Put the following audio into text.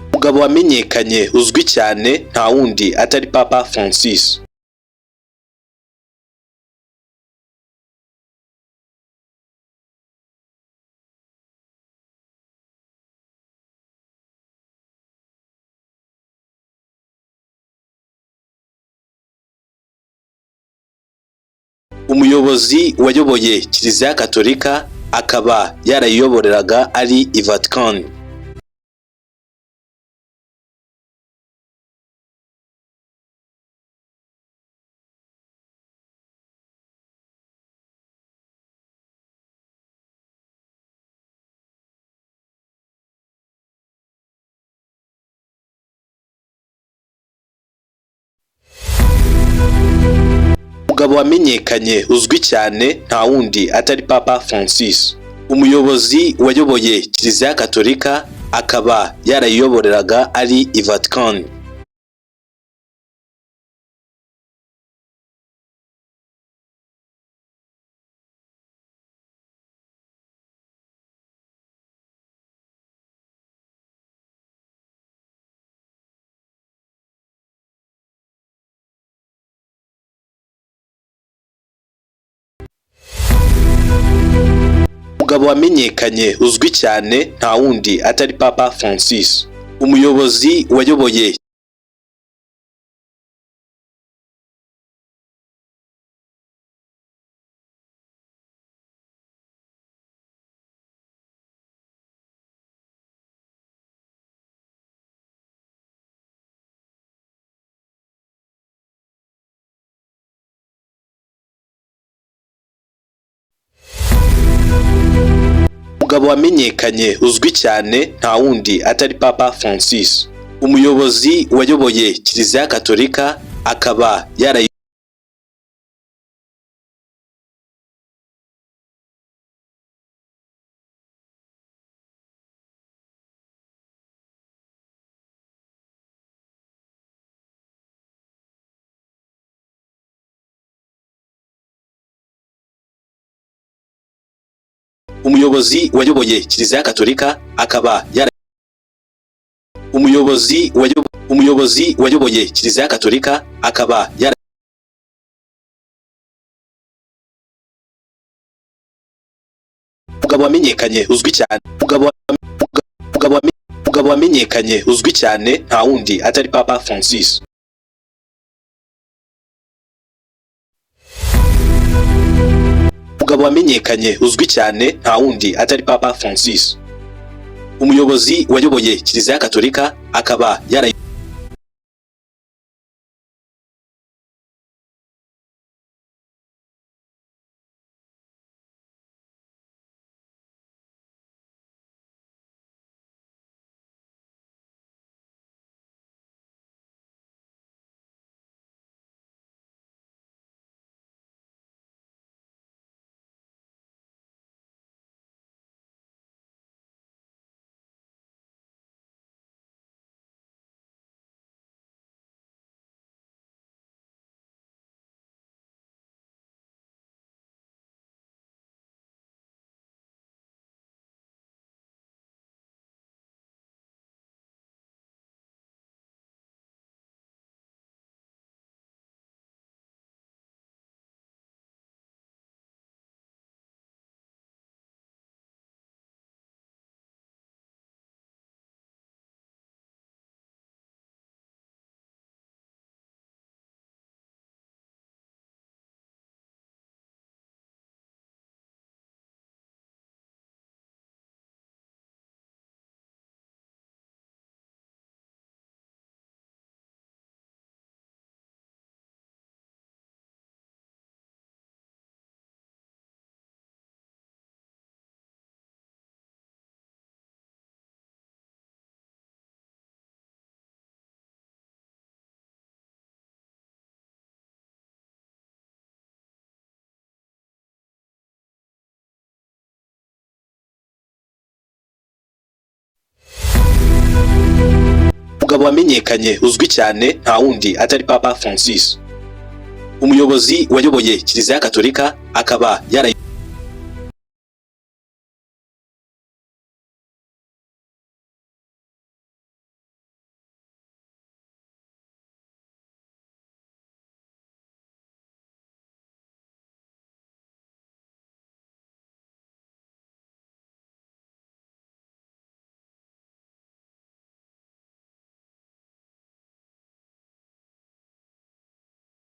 Umugabo wamenyekanye uzwi cyane nta wundi atari Papa Francis. Umuyobozi wayoboye Kiliziya Gatolika akaba yarayiyoboreraga ari i Vatican. Umugabo wamenyekanye uzwi cyane nta wundi atari Papa Francis. Umuyobozi wayoboye Kiliziya Gatolika akaba yarayiyoboreraga ari i Vatican. Umugabo wamenyekanye uzwi cyane nta wundi atari Papa Francis. Umuyobozi wayoboye Umugabo wamenyekanye uzwi cyane nta wundi atari Papa Francis. Umuyobozi wayoboye Kiliziya Gatolika akaba umuyobozi wayoboye Kiliziya Gatolika akaba umuyobozi wayoboye Kiliziya Gatolika akaba umugabo wamenyekanye uzwi cyane umugabo wamenyekanye uzwi cyane nta wundi atari Papa Francis. Umugabo wamenyekanye uzwi cyane nta wundi atari Papa Francis. Umuyobozi wayoboye Kiliziya Gatolika akaba umugabo wamenyekanye uzwi cyane nta wundi atari Papa Francis, umuyobozi wayoboye Kiliziya Gatolika akaba